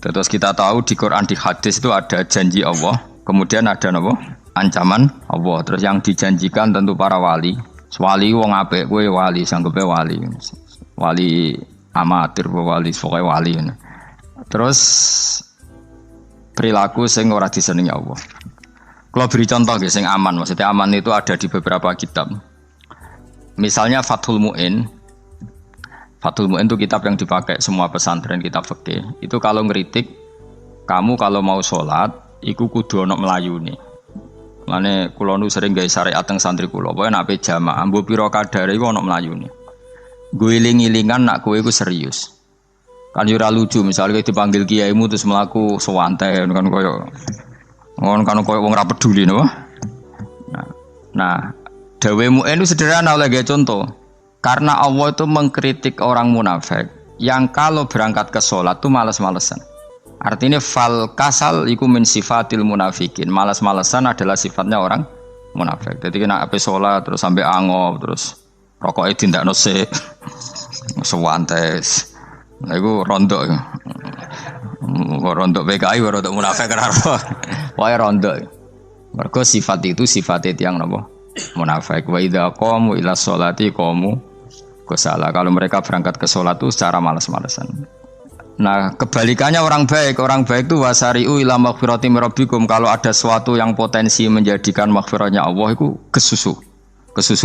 Terus kita tahu di Quran, di hadis itu ada janji Allah, kemudian ada apa? Ancaman Allah. Terus yang dijanjikan tentu para wali. Wali wong apik kowe wali, sanggepe wali. Wali amatir wali, pokoke wali. Terus perilaku sing ora disenengi Allah. Kalau beri contoh nggih sing aman, maksudnya aman itu ada di beberapa kitab. Misalnya Fathul Mu'in. Fathul Mu'in itu kitab yang dipakai semua pesantren, kitab fikih. Itu kalau ngeritik, kamu kalau mau sholat, iku kudu ana mlayune. Mane kula nu sering gawe syariat teng santri kula, pokoke nek jamaah mbok pira kadare iku ana mlayune. Guling-gilingan nak kowe iku serius. Kan yo ora lucu misalnya dipanggil kiaimu terus mlaku sewantai kan koyo wong ora peduli napa. Nah, dawe Mu'in itu sederhana oleh gawe contoh. Karena Allah itu mengkritik orang munafik yang kalau berangkat ke sholat itu malas-malesan. Artinya fal kasal iku min sifatil munafikin. Malas-malesan adalah sifatnya orang munafik. Jadi kena ape sholat terus sampai angop terus rokoknya tindak nose sewantes. Nah itu rontok. Rontok PKI rontok munafik kenapa? Wah rontok. Mergo sifat itu sifatnya yang napa? Munafik. Wa idza qamu ila sholati qamu kusala. Kalau mereka berangkat ke sholat itu secara malas-malesan. Nah kebalikannya orang baik itu wasari'u ila maghfirati mirabbikum. Kalau ada sesuatu yang potensi menjadikan maghfirahnya Allah itu kesusu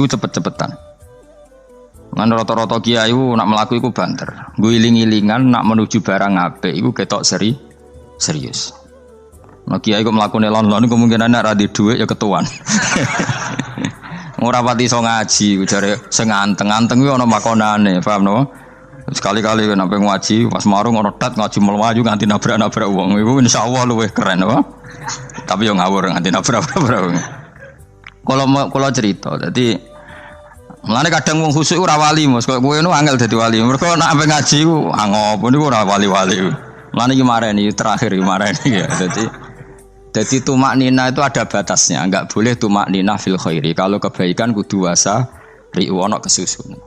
cepet-cepetan. Ngan rata-rata kiai nak melaku itu banter. Guling-gilingan nak menuju barang apik itu ketok serius. Nah kiai kok mlakune lon-lon kemungkinan nek ra di dhuwit ya ketuan. Ora pati iso ngaji, jare sing anteng-anteng kuwi ana makonane, paham no? Sekali-kali nek sampe ngaji, pas marung ana tat ngaji mlayu nganti nabrak-nabrak wong. Iku insyaallah luwih keren apa? Tapi yo ngawur nganti nabrak-nabrak wong. Kalau cerita, dadi mulane kadang wong khusuk ora wali, Mas. Kok kowe nu angel dadi wali. Mergo nek sampe ngaji ku angop niku ora wali-wali. Mulane iki mareni terakhir iki mareni ya. Jadi tumak nina itu ada batasnya, enggak boleh tumak nina fil khairi. Kalau kebaikan kudu wasa ri'u ana kesusun.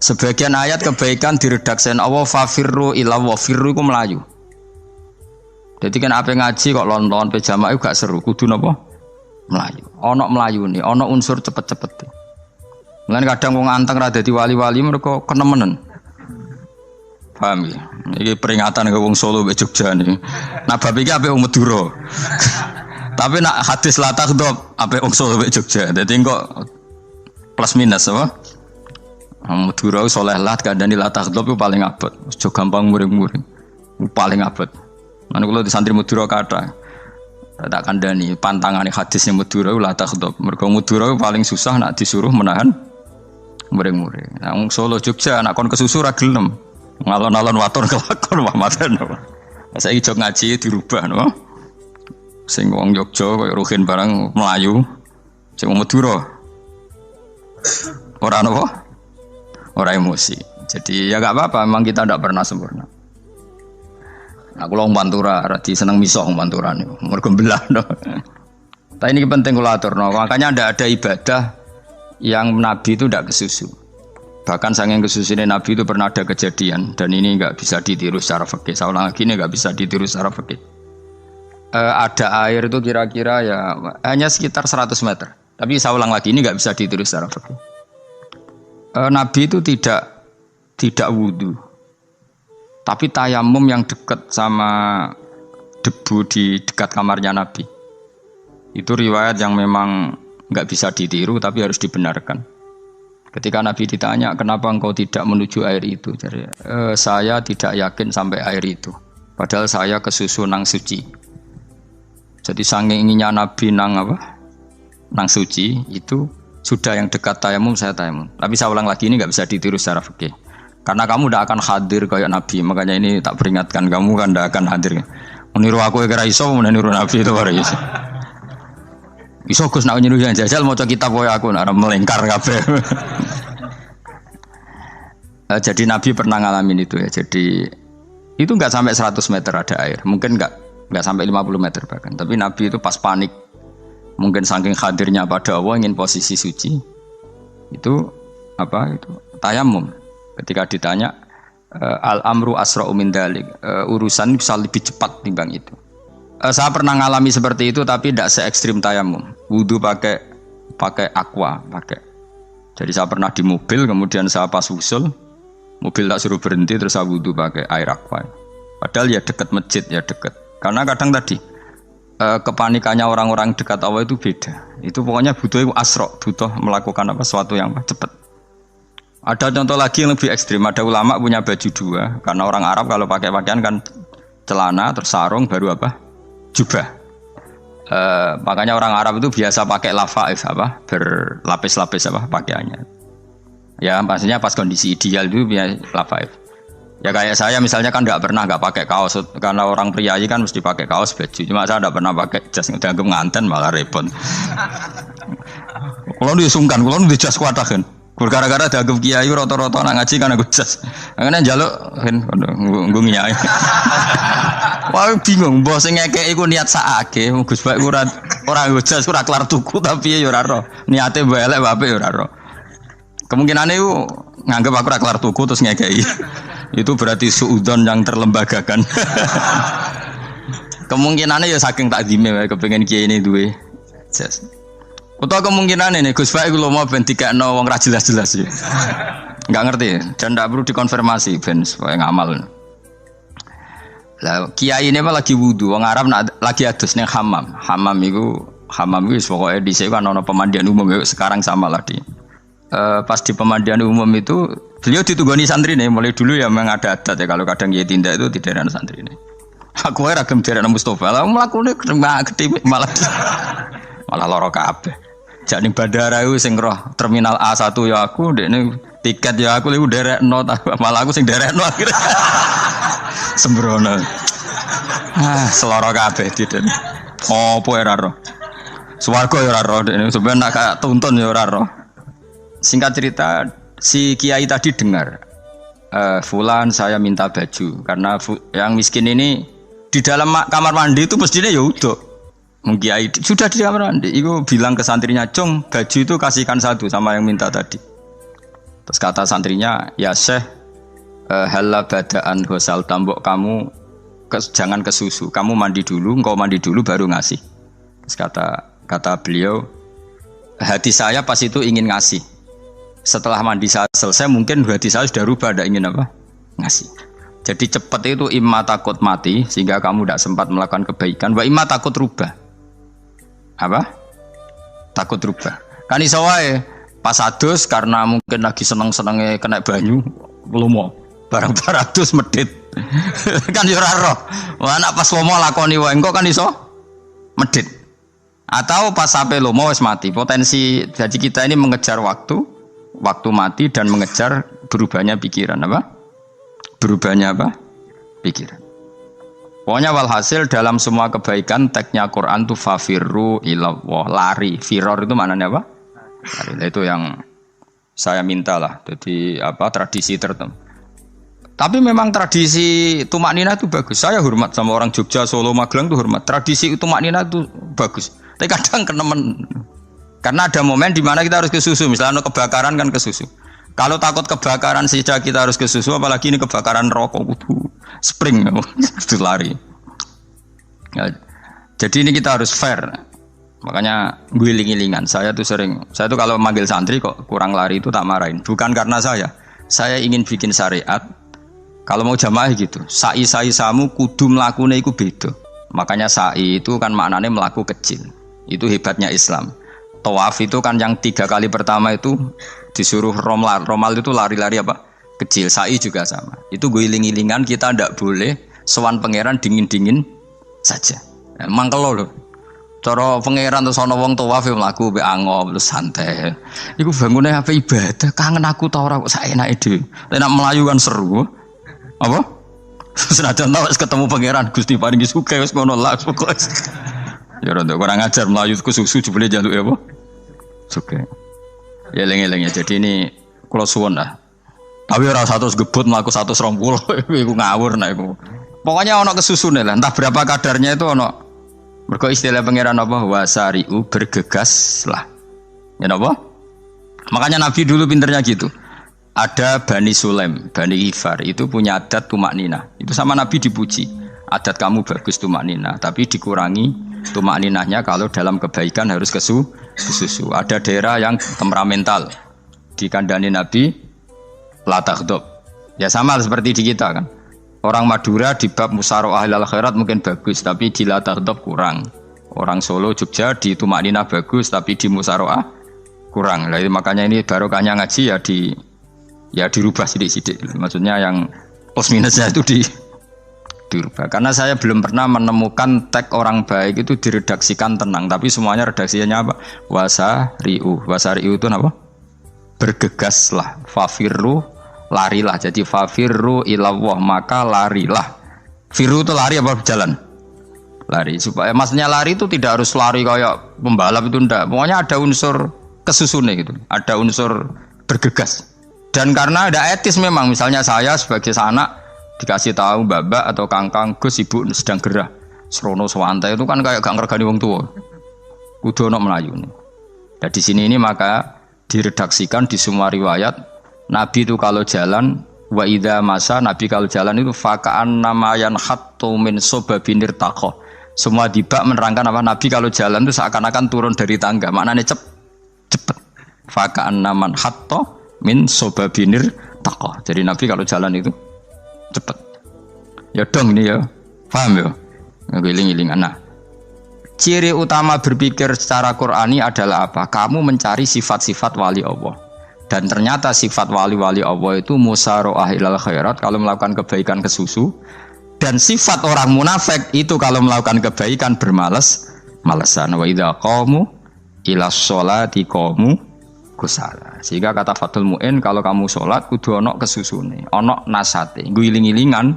Sebagian ayat kebaikan diredaksen Allah fafirru ila wa firru iku melayu. Jadi kan ape ngaji kok lon-lon pe jamaah gak seru, kudu napa? Melayu. Ana melayune, ana unsur cepet-cepet. Mulane kadang wong anteng ra dadi wali-wali mergo kenemenen. Paham ya? Ini peringatan ke wong Solo mbek Jogja niki. Nah bab iki apik wong Madura. Tapi nak hadis la takhdhab apik wong Solo mbek Jogja. Dadi kok plus minus apa? Madura soleh lah kandhani la takhdhab itu paling abot. Aja gampang muring-muring. Paling abot. Lan kula di santri Madura kathah. Tak kandhani pantangane hadisnya Madura la takhdhab. Mergo Madura paling susah nak disuruh menahan muring-muring. Nah wong Solo Jogja nak kon kesusu ra gelem. Ngalon-alon watur kelakon Muhammadan. Saiki jog ngaji dirubah no. Sing wong Jogja koyo Ruhin barang Melayu, sing wong Madura. Ora napa? Ora emosi. Jadi ya enggak apa-apa, memang kita tidak pernah sempurna. Nah, kula wong Pantura radi seneng misah wong Pantura niku. Mergo belah no. Tapi ini penting kula aturno, makanya ada ibadah yang Nabi itu tidak kesusu. Bahkan saking kesusunnya Nabi itu pernah ada kejadian dan ini enggak bisa ditiru secara fikih. Saya ulang lagi ini enggak bisa ditiru secara fikih. Ada air itu kira-kira ya hanya sekitar 100 meter. Tapi saya ulang lagi ini enggak bisa ditiru secara fikih. Nabi itu tidak wudu. Tapi tayamum yang dekat sama debu di dekat kamarnya Nabi. Itu riwayat yang memang enggak bisa ditiru tapi harus dibenarkan. Ketika Nabi ditanya, kenapa engkau tidak menuju air itu? Jadi, saya tidak yakin sampai air itu. Padahal saya kesusu nang suci. Jadi saking inginnya Nabi nang suci, itu sudah yang dekat tayamum, saya tayamum. Tapi saya ulang lagi, ini nggak bisa ditiru secara fikih. Karena kamu tidak akan hadir kayak Nabi. Makanya ini tak peringatkan, kamu kan tidak akan hadir. Meniru aku kira iso, meniru Nabi itu baru iso. Iso Gus nak nyuruh yang jajal maca kitab koyo aku nak melingkar kabeh. Jadi Nabi pernah ngalamin itu ya. Jadi itu enggak sampai 100 meter ada air. Mungkin enggak sampai 50 meter bahkan. Tapi Nabi itu pas panik. Mungkin saking hadirnya pada Allah ingin posisi suci. Itu tayamum. Ketika ditanya, Al amru asra'u min dzalik. Urusan bisa lebih cepat timbang itu. Saya pernah ngalami seperti itu tapi tidak se ekstrim tayamum. Wudu pakai aqua, pakai. Jadi saya pernah di mobil, kemudian saya pas usul, mobil tak suruh berhenti, terus saya wudu pakai air aqua. Padahal ya dekat masjid, ya dekat. Karena kadang tadi kepanikannya orang-orang dekat Allah itu beda. Itu pokoknya butuh asro, butuh melakukan sesuatu yang cepat. Ada contoh lagi yang lebih ekstrim. Ada ulama punya baju dua, karena orang Arab kalau pakai pakaian kan celana, terus sarung, baru jubah. Makanya orang Arab itu biasa pakai lafaif berlapis-lapis pakaiannya. Ya maksudnya pas kondisi ideal itu biasa lafaif. Ya kayak saya misalnya kan nggak pakai kaos karena orang priayi kan mesti pakai kaos baju. Cuma saya nggak pernah pakai jas dianggap nganten malah repot. Kalau disungkan, kalau di jas kuat kan. Gara-gara dianggap kiai rata-rata nak ngaji kan aku jas. Karena jaluk kan nggung nyai. Wah bingung, bos ngekek iku niat sakake, Gus Baik ora jas ora kelar tuku tapi ya ora ro. Niate mbok elek wae ya ora ro. Kemungkinane iku nganggep aku ora kelar tuku terus ngekeki. Itu berarti suudzon yang terlembagakan. Kemungkinane ya saking takdime wae kepengin kiai ini duwe jas. Utawa kemungkinan ini Gus Baik lu mau ben dikekno wong ra jelas-jelas ya. Enggak ngerti dan ndak perlu dikonfirmasi ben supaya ngamal. Lah kiai ini apa lagi wudu wong Arab lagi adus ning hammam. Hammam iku wis pokoke dhisik kan ana pemandian umum ya sekarang sama lah di. Pas di pemandian umum itu beliau ditunggoni santri nih mulai dulu ya memang ada adat ya kalau kadang kiai tindak itu di daerah santri nih. Aku ora gem daerah Mustofa lah mlakune gede malah lara kabeh. Jak ning bandara iku sing roh terminal A1 ya aku ndekne tiket ya aku liku derekno malah aku sing derekno akhirnya. Sembrono. Seloro kabeh diden. Opo ora roh. Swarga ya ora roh ndekne sampeyan nak kayak tuntun ya ora roh. Singkat cerita si kiai tadi dengar fulan saya minta baju karena yang miskin ini di dalam kamar mandi itu mestinya ya udah. Kiai sudah di kamar mandi, itu bilang ke santrinya, "Cung, baju itu kasihkan satu sama yang minta tadi." Terus kata santrinya, "Ya Syekh, halla badaan hosal tambok kamu jangan ke susu, kamu mandi dulu, engkau mandi dulu baru ngasih." Terus kata beliau, hati saya pas itu ingin ngasih. Setelah mandi saya selesai, mungkin hati saya sudah rubah, tidak ingin ngasih. Jadi cepat itu imma takut mati sehingga kamu tidak sempat melakukan kebaikan, wa imma takut rubah. Takut rubah. Kan iso wae pas adus karena mungkin lagi seneng-senenge kena banyu, lomo. Barang-barang adus medit. Kan yo ora roh. Wah anak pas lomo lakoni wae engko kan iso medit. Atau pas sampai lomo wis mati. Potensi jadi kita ini mengejar waktu mati dan mengejar berubahnya pikiran Berubahnya pikiran. Pokoknya walhasil dalam semua kebaikan teksnya Quran itu fafirru ilallah, lari. Firor itu maknanya apa? Lari. Itu yang saya minta lah. Jadi tradisi tertentu. Tapi memang tradisi tumak nina itu bagus. Saya hormat sama orang Jogja, Solo, Magelang itu hormat. Tradisi tumak nina itu bagus. Tapi kadang kenemen. Karena ada momen di mana kita harus ke susu. Misalnya kebakaran kan ke susu. Kalau takut kebakaran saja kita harus ke susu, apalagi ini kebakaran rokok, spring, itu lari. Ya, jadi ini kita harus fair. Makanya guling-gilingan. Saya tuh kalau manggil santri kok kurang lari itu tak marahin. Bukan karena saya ingin bikin syariat. Kalau mau jamaah gitu, sa'i samu kudu mlakune iku beda. Makanya sa'i itu kan maknanya melaku kecil. Itu hebatnya Islam. Tawaf itu kan yang 3 kali pertama itu disuruh romal itu lari-lari kecil. Sa'i juga sama. Itu guling-gilingan kita ndak boleh sowan pangeran dingin-dingin saja. Mangkel lho. Cara pangeran terus ana wong tawaf mlaku mbek angop terus santai. Iku bangune apa ibadah? Kangen aku ta ora kok saenake dhewe. Nek melayu kan seru. Apa? Senajan wis ketemu pangeran Gusti paringi sugih wis ngono lah pokoke. Ya rada kurang ajar melayu ku susu jebule njaluk ya apa? Sugih. Ya eling-eling ya. Jadi ini kula suwun lah. Tapi ora 100 gebut mlaku 120 iku ngawur nek iku. Pokoknya ana kesusune lah, entah berapa kadarnya itu ana. Mergo istilah pangeran apa wasari'u bergegas lah. Ya napa? Makanya Nabi dulu pinternya gitu. Ada Bani Sulaim, Bani Ghifar itu punya adat tumak nina. Itu sama Nabi dipuji. Adat kamu bagus tumak nina, tapi dikurangi tumak ninahnya kalau dalam kebaikan harus kesusu. Ada daerah yang temperamental. Dikandani Nabi la taghdab. Ya sama seperti di kita kan. Orang Madura di bab musyawarah ahlul khairat mungkin bagus, tapi di la taghdab kurang. Orang Solo, Jogja di tumak nina bagus, tapi di musyawarah kurang. Nah, makanya ini barokahnya ngaji ya dirubah sidik-sidik. Maksudnya yang plus minusnya itu dirubah. Karena saya belum pernah menemukan tag orang baik itu diredaksikan tenang, tapi semuanya redaksinya apa? Wasari'u. Wasari'u itu apa? Bergegaslah. Fafirru, larilah. Jadi fafirru ilallah, maka larilah. Firru itu lari apa berjalan? Lari. Supaya maksudnya lari itu tidak harus lari kayak pembalap itu enggak. Pokoknya ada unsur kesusunnya gitu. Ada unsur bergegas. Dan karena ada etis memang, misalnya saya sebagai anak dikasih tahu babak atau kangkang Gus ibu sedang gerah serono sewantai itu kan kayak gak ngergani wong tua kudu ono melayu nih. Dan di sini ini maka diredaksikan di semua riwayat Nabi itu kalau jalan wa idza masa Nabi kalau jalan itu fakaan namayan hattu min sobabinir takoh. Semua dibak menerangkan apa Nabi kalau jalan itu seakan-akan turun dari tangga, maknanya cepet fakaan naman hatto min sobabinir takoh. Jadi Nabi kalau jalan itu cepet. Ya dong ini ya, paham ya? Ngiling-ngilingan. Nah, ciri utama berpikir secara Qur'ani adalah apa? Kamu mencari sifat-sifat wali Allah. Dan ternyata sifat wali-wali Allah itu musyaroah ilal khairat kalau melakukan kebaikan kesusu. Dan sifat orang munafik itu kalau melakukan kebaikan bermalas-malasan. Wa idza qamu ilas sholati qamu kusala. Sehingga kata Fathul Mu'in kalau kamu sholat kudu ono kesusune, ono nasate, guling-gilingan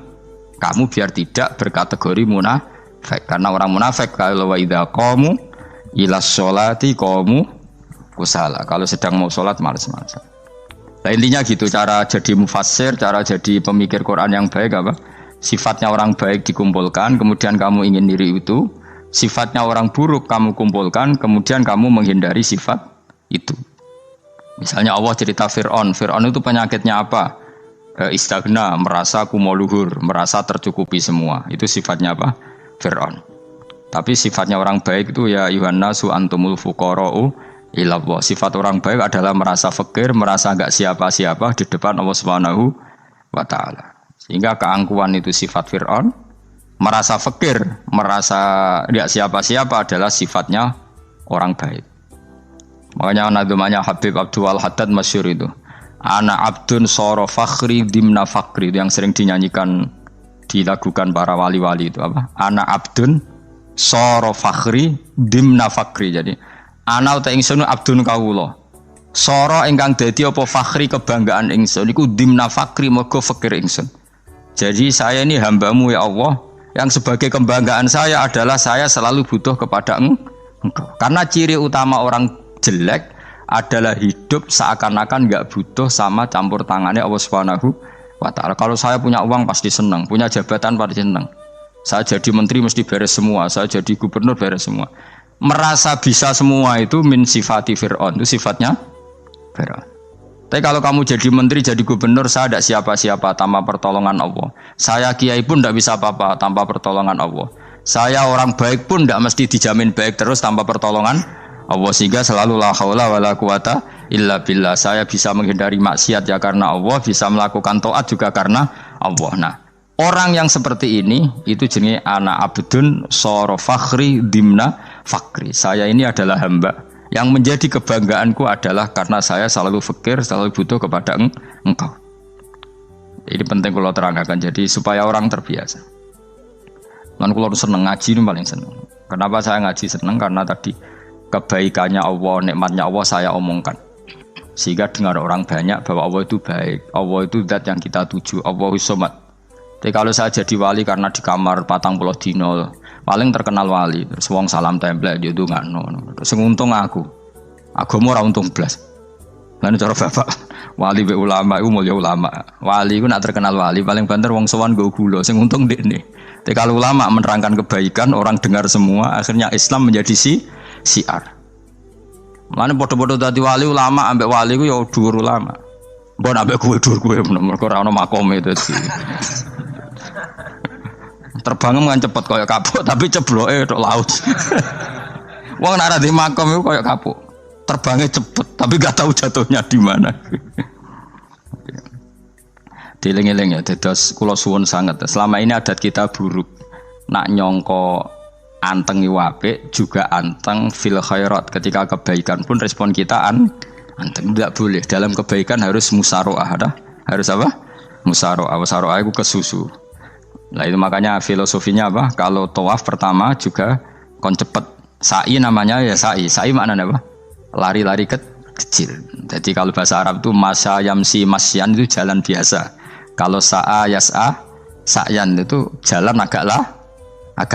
kamu biar tidak berkategori munafik. Karena orang munafik kalau wa idza qamu ilas sholati qamu kusala. Kalau sedang mau sholat malas-malasan. Nah, intinya gitu cara jadi mufassir, cara jadi pemikir Quran yang baik apa? Sifatnya orang baik dikumpulkan, kemudian kamu ingin diri itu. Sifatnya orang buruk kamu kumpulkan, kemudian kamu menghindari sifat itu. Misalnya Allah cerita Fir'aun itu penyakitnya apa? Istagna, merasa kumoluhur, merasa tercukupi semua. Itu sifatnya apa? Fir'aun. Tapi sifatnya orang baik itu ya Yuhannasu antumul fuqara'u ilallah. Sifat orang baik adalah merasa fakir, merasa enggak siapa-siapa di depan Allah Subhanahu wa taala. Sehingga keangkuhan itu sifat Fir'aun, merasa fakir, merasa enggak siapa-siapa adalah sifatnya orang baik. Makanya nadumanya Habib Abdul Haddad masyhur itu. Ana abdun soro fakhri dimna fakri, itu yang sering dinyanyikan dilakukan para wali-wali itu apa? Ana abdun soro fakhri dimna fakri. Jadi ana uta ingsun abdun kawula. Soro ingkang dadi apa fakhri kebanggaan ingsun iku dimna fakri mergo fakir ingsun. Jadi saya ini hambamu ya Allah, yang sebagai kebanggaan saya adalah saya selalu butuh kepada Engkau. Karena ciri utama orang jelek adalah hidup seakan-akan enggak butuh sama campur tangannya Allah Subhanahu wa taala. Kalau saya punya uang pasti senang, punya jabatan pasti senang. Saya jadi menteri mesti beres semua, saya jadi gubernur beres semua. Merasa bisa semua itu min sifati Fir'aun, itu sifatnya Fir'aun. Tapi kalau kamu jadi menteri, jadi gubernur, saya tidak siapa-siapa tanpa pertolongan Allah. Saya kiai pun tidak bisa apa-apa tanpa pertolongan Allah. Saya orang baik pun tidak mesti dijamin baik terus tanpa pertolongan Allah. Sehingga selalu la haula wala quwata illa billah. Saya bisa menghindari maksiat ya karena Allah, bisa melakukan taat juga karena Allah. Nah, orang yang seperti ini itu jenis ana abdun soro fakhri dimna fakri. Saya ini adalah hamba yang menjadi kebanggaanku adalah karena saya selalu fakir, selalu butuh kepada Engkau. Ini penting kalau terangkan, jadi supaya orang terbiasa. Lan kula seneng ngaji ini paling seneng. Kenapa saya ngaji seneng? Karena tadi kebaikannya Allah, nikmatnya Allah saya omongkan. Sehingga dengar orang banyak bahwa Allah itu baik, Allah itu zat yang kita tuju, Allahus Somad. Tapi kalau saya jadi wali karena di kamar 40 dino, paling terkenal wali, terus wong salam template dia tuh nggak no, terus untung aku mau ora untung blas. Lan cara bapak wali be ulama itu mulia ulama, wali itu nak terkenal wali paling banter wong sowan go gula, sing untung dekne. Tapi kalau ulama menerangkan kebaikan orang dengar semua, akhirnya Islam menjadi siar. Mana bodoh-bodoh tadi wali ulama ambek wali ku ya dhuwur ulama. Mbok ambek kowe dur kowe mergo ora ono makome dadi. Terbang kan cepet kaya kapuk tapi cebloke tok laut. Wong nek ora di makom iku kaya kapuk. Terbangnya cepet tapi gak tahu jatuhnya di mana. Dieling-eling ya, dados kula suwun sanget. Selama ini adat kita buruk. Nak nyongko anteng apik juga anteng fil khairat. Ketika kebaikan pun respon kita anteng, tidak boleh. Dalam kebaikan harus musaroah, harus apa? Musaroah. Musaroah itu kesusu. Nah itu makanya filosofinya apa? Kalau tawaf pertama juga kon cepet. Sa'i namanya ya sa'i. Sa'i maknanya apa? Lari-lari kecil. Jadi kalau bahasa Arab itu masya yamsi masyan itu jalan biasa. Kalau sa'a yas'a sa'yan itu jalan agak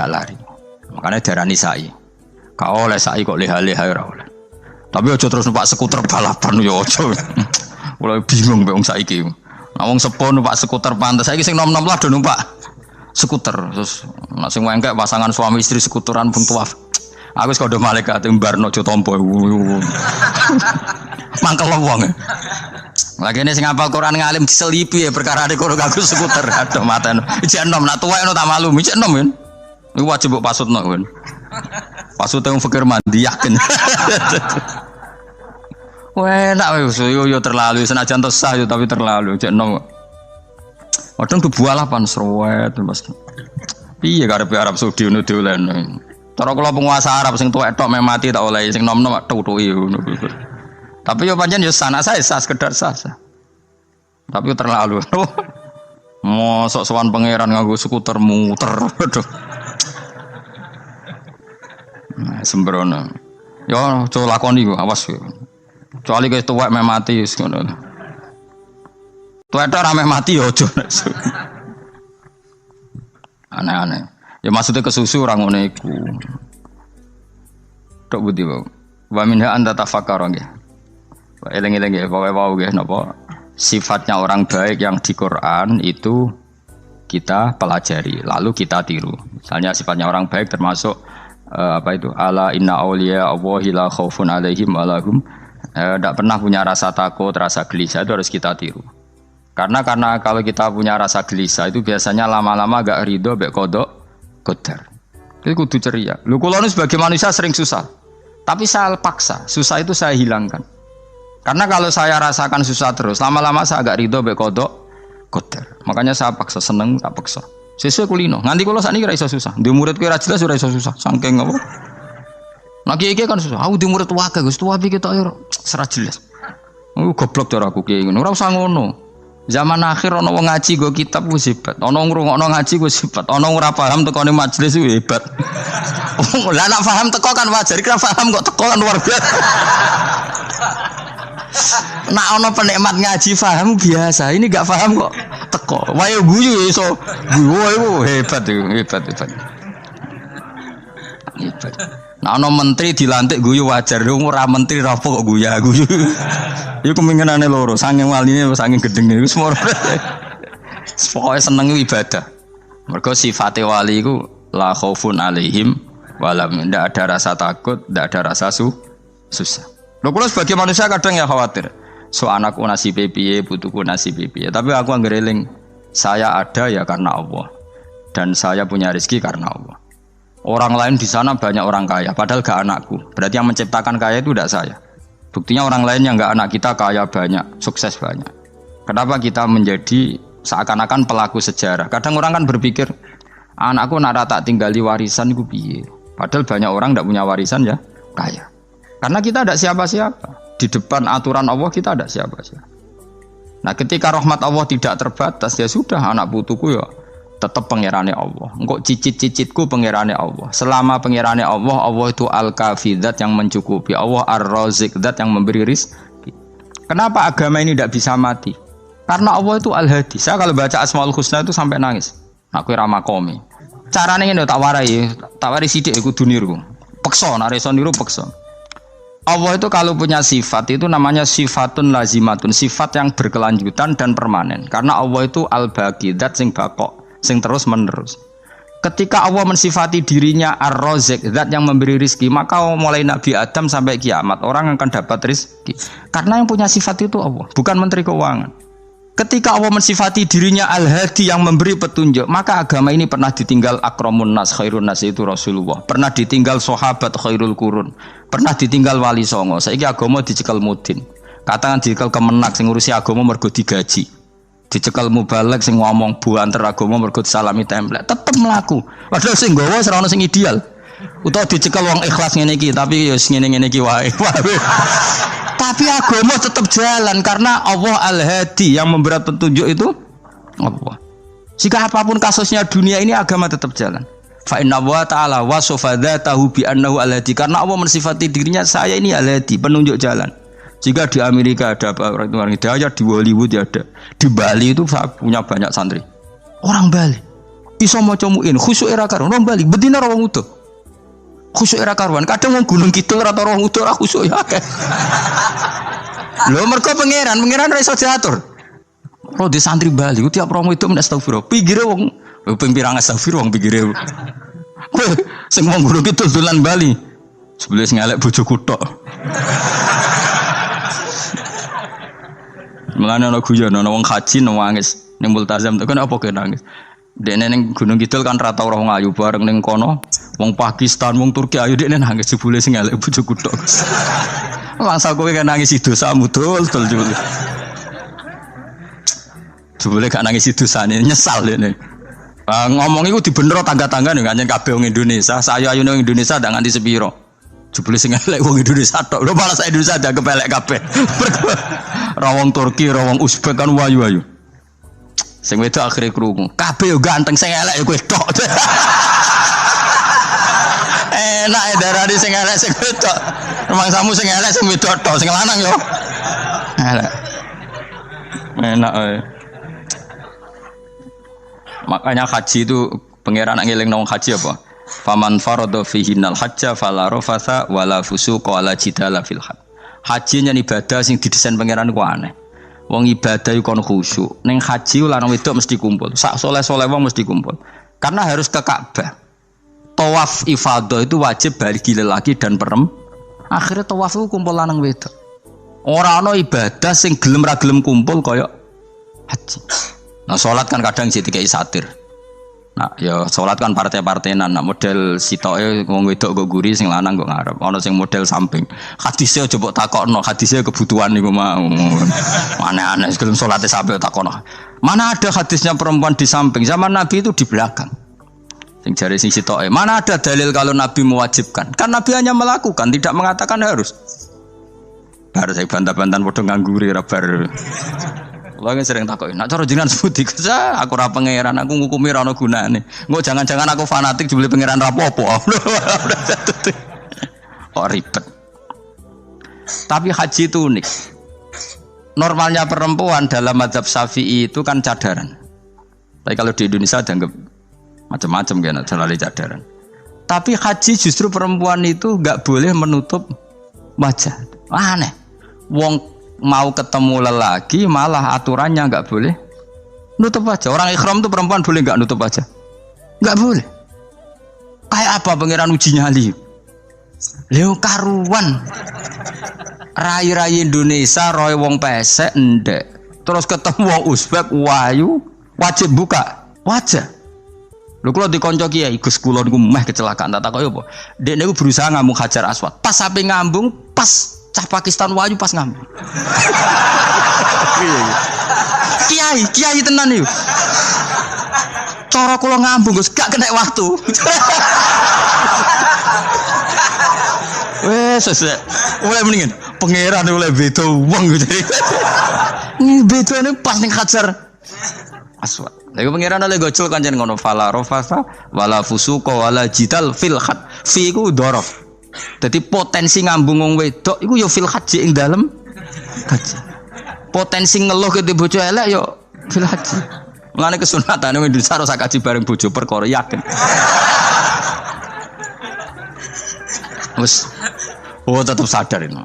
lari. Makanya darani sa'i. Kau oleh sa'i kok leha-leha ora oleh. Tapi aja terus numpak skuter balapan yo aja. Mulai bingung mbek wong saiki. Nah wong sepo numpak skuter pantes. Saiki sing nom-nom lah do numpak skuter. Terus nek sing wengkek pasangan suami istri skuteran pun tuaf. Aku wis kodho malaikat mbarno aja tampa. Mangkel wong. Lagi ini sing hafal Quran ngalim diselipi ya perkara ade kono kanggo skuter. Aduh maten. Ijek enom nak tuwek no tak malu. Ijek enom kan. Iku wajib mbok pasutno kan. Pasute wong fikir mandi yakin. Wah, enak wis yo terlalu senajan to sah yo tapi terlalu. Ijek enom. Wadon kebualapan srowet Mas. Piye karepe Arab Saudi ngono diolehno. Cara kula penguasa Arab sing tuwek tok mati tak oleh sing nom-nom tutuki ngono. Tapi yo pancen yo sana saya sah sekedar sah. Tapi terlalu. Mosok sowan pangeran nganggo skuter muter. Aduh. Nah, sembrono. Yo aja lakoni kok awas yo. Kecuali kowe tuwek mati wis ngono. Tuwek tok ora mati yo aja. Aneh-aneh. Ya maksudnya kesusu ora ngono iku. Tok budi wae. Wa minha anta tafakkar nggih. Eleng-eleng ya, bawa ya, napa sifatnya orang baik yang di Quran itu kita pelajari, lalu kita tiru. Misalnya sifatnya orang baik termasuk apa itu? Ala inna auliya Allahi la khaufun alaihim wa lahum tidak pernah punya rasa takut, rasa gelisah itu harus kita tiru. Karena kalau kita punya rasa gelisah itu biasanya lama-lama agak ridho, mbek kodok, qadar. Itu kudu ceria. Lu kula nu sebagai manusia sering susah, tapi saya paksa, susah itu saya hilangkan. Karena kalau saya rasakan susah terus, lama-lama saya agak ridho mbek kodok, qadar. Makanya saya paksa, seneng tak paksa. Sesuai kulino. Nganti kula sakniki ra iso susah. Di murid kowe ra jelas ora iso susah. Saking apa? Nah kiai kan susah. Aku di murid wae Gus, tuwa iki tok ora serah jelas. Aku goblok cara aku kiai ngono. Ora usah ngono. Zaman akhir ana wong ngaji go kitab wis hebat. Ana ngrungokno ngaji wis hebat. Ana ora paham tekone majelis wis hebat. Lah nek paham teko kan wajar, kira paham kok teko kan luar biasa. Nak ono penikmat ngaji paham biasa, ini gak paham kok teko. Wae guyu iso. Guyu hebat itu, hebat. Nah ono menteri dilantik guyu wajar, ora menteri ra kok guyu. Iku kemungkinane loro, saking waline saking gedenge iku semua. Pokoke seneng ibadah. Mergo sifate wali iku la khaufun alaihim walam, ndak ada rasa takut, ndak ada rasa susah. Lho kula sebagai manusia kadang ya khawatir. So anakku nasibe piye, putuku nasibe piye. Tapi aku anggere eling, saya ada ya karena Allah. Dan saya punya rezeki karena Allah. Orang lain di sana banyak orang kaya, padahal gak anakku. Berarti yang menciptakan kaya itu tidak saya. Buktinya orang lain yang gak anak kita kaya banyak, sukses banyak. Kenapa kita menjadi seakan-akan pelaku sejarah? Kadang orang kan berpikir, anakku nak tak tinggali warisan itu piye. Padahal banyak orang tidak punya warisan ya kaya. Karena kita tidak siapa-siapa. Di depan aturan Allah kita tidak siapa-siapa. Nah ketika rahmat Allah tidak terbatas, ya sudah anak putuku ya tetap pangerane Allah. Engkau cicit-cicitku pangerane Allah. Selama pangerane Allah, Allah itu al-kafi, zat yang mencukupi. Allah ar-razik, zat yang memberi rizki. Kenapa agama ini tidak bisa mati? Karena Allah itu al-hadi. Saya kalau baca Asmaul Husna itu sampai nangis. Aku ramah komi. Caranya ini tak warai sidik aku duniru. Pekso, nareso niru pekso. Allah itu kalau punya sifat itu namanya sifatun lazimatun, sifat yang berkelanjutan dan permanen. Karena Allah itu al-baqi, zat sing bakok, sing terus menerus. Ketika Allah mensifati dirinya Ar-Razik, zat yang memberi rizki, maka mulai Nabi Adam sampai kiamat orang akan dapat rizki. Karena yang punya sifat itu Allah, bukan menteri keuangan. Ketika Allah mensifati dirinya Al-Hadi yang memberi petunjuk, maka agama ini pernah ditinggal akramun nas, khairun nas itu Rasulullah. Pernah ditinggal sahabat khairul qurun. Pernah ditinggal wali songo. Saiki agama dicekel mudin. Katakan dicekel kemenak sing ngurusi agama mergo digaji. Dicekel mubalek sing ngomong buanter agama mergo salami template. Tetep mlaku. Padahal sing nggawa ora ono sing ideal. Utawa dicekel wong ikhlas ngene iki, tapi ya ngene-ngene iki wae. Tapi agama tetap jalan karena Allah Al-Hadi yang memberi petunjuk itu Allah. Jika apapun kasusnya dunia ini agama tetap jalan. Fa inna wa ta'ala wasafa dzatahu bi annahu Al-Hadi, karena Allah mensifati dirinya saya ini Al-Hadi, penunjuk jalan. Jika di Amerika ada orang hidayah, di Hollywood ada, di Bali itu punya banyak santri. Orang Bali iso maca muin khusyuk era karo orang Bali bedina ora wong utuh. Khusyuk era karuan, kadang wong Gunung Kidul ora tau utuh ora khusyuk ya akeh. Lho mergo pangeran ora iso diatur. Ro di santri Bali ku tiap romo itu men astagfirullah. Pinggire wong ping pirang astagfirullah wong pinggire. Sing wong Gunung Kidul dolan Bali. Sebelah ngelek bojoku tok. Mulane ana guyon ana wong haji nangis ning multazam tekan apa ke nangis. Dene ning Gunung Kidul kan rata ora wong ayu bareng ning kono. Wong Pakistan, wong Turki ayu dekne nangis jebule sing elek bojoku tok. Mangsa kowe kan nangis dosamu dul jebule. Jebule gak nangis dosane nyesal dene. Ngomong iku dibenero tangga-tangga ning kanjen kabeh wong Indonesia. Sayu-ayune wong Indonesia ndak nganti sepiro. Jebule sing elek wong Indonesia tok. Lho malah sak Indonesia dianggap elek kabeh. Ra wong Turki, ra wong Uzbek kan wayu-wayu. Sing wedok akhire krungu. Kabeh yo ganteng sing elek kowe tok. Enak e darani sing elek sing wedok. Rumangsamu sing elek sing wedok tok, sing lanang yo. Elek. Enak ae. Makanya haji itu pangeran ngeling nang haji apa? Faman farada fihinal hajja fala rafatha wala fusuqa wala jidala fil hajj. Haji nyen ibadah sing didesain pangeran ku aneh. Wong ibadah iku kon khusyuk. Ning haji lanang wedok mesti kumpul. Sak soleh-soleh wong mesti kumpul. Karena harus ke Ka'bah. Tawaf ifadah itu wajib bagi lelaki dan perempuan. Akhirnya tawaf itu kumpul lanang wedok. Ora ana ibadah sing gelem ra gelem kumpul kaya haji. Nah salat kan kadang sih dikai satir. Nah ya salat kan partai-partainan. Nah model sitoke wong wedok kok guri sing lanang kok ngarep. Ana sing model samping. Hadise aja mbok takokno, hadise kebutuhan niku mau. Aneh-aneh gelem salate sampe takokno. Mana ada hadisnya perempuan di samping? Zaman Nabi itu di belakang. Sing jare sing sitoke. Mana ada dalil kalau Nabi mewajibkan? Kan Nabi hanya melakukan, tidak mengatakan harus. Bar saya bantah-bantahan padha ngangguri ra bar. Kula sering takoki, nek cara jenengan sebuti kerja, aku ora pangeran, aku ngukumi ora ono gunane. Engko jangan-jangan aku fanatik jebule pangeran ra apa-apa. Oh ribet. Tapi haji itu unik. Normalnya perempuan dalam mazhab Syafi'i itu kan cadaran. Tapi kalau di Indonesia dianggap macam-macam kan, selalu cadaran. Tapi haji justru perempuan itu enggak boleh menutup wajah. Aneh. Wong mau ketemu lelaki malah aturannya enggak boleh nutup wajah. Orang ikhram tuh perempuan boleh enggak nutup wajah? Enggak boleh. Kayak apa pangeran uji nyali? Leo karuan. Rai-rai Indonesia roy wong pesek ndek. Terus ketemu wong Uzbek wayu wajib buka wajah. Lho kula dikonco kiai Gus kula niku meh kecelakaan tak takoki apa? Dek niku berusaha ngambung Hajar Aswad. Pas sampe ngambung pas cah Pakistan wayu pas ngambung. Kiai tenan iki. Cara kula ngambung Gus gak kena waktu. Wes oleh mendingan pangeran oleh beda wong gitu. Ini bedane pas ning Hajar Aswad. Lha pangeran oleh gocul kanjen ngono fala rafasa wala fusuqa wala jidal fil khat. Fi ku dhorof. Dadi potensi ngambung wong wedok iku ya fil haji ing dalem haji. Potensi ngeluh ke bojo elek ya fil haji. Mulane kesunatan wong Indonesia ora kaji bareng bojo perkara yakin. Wes tetap sadar ini.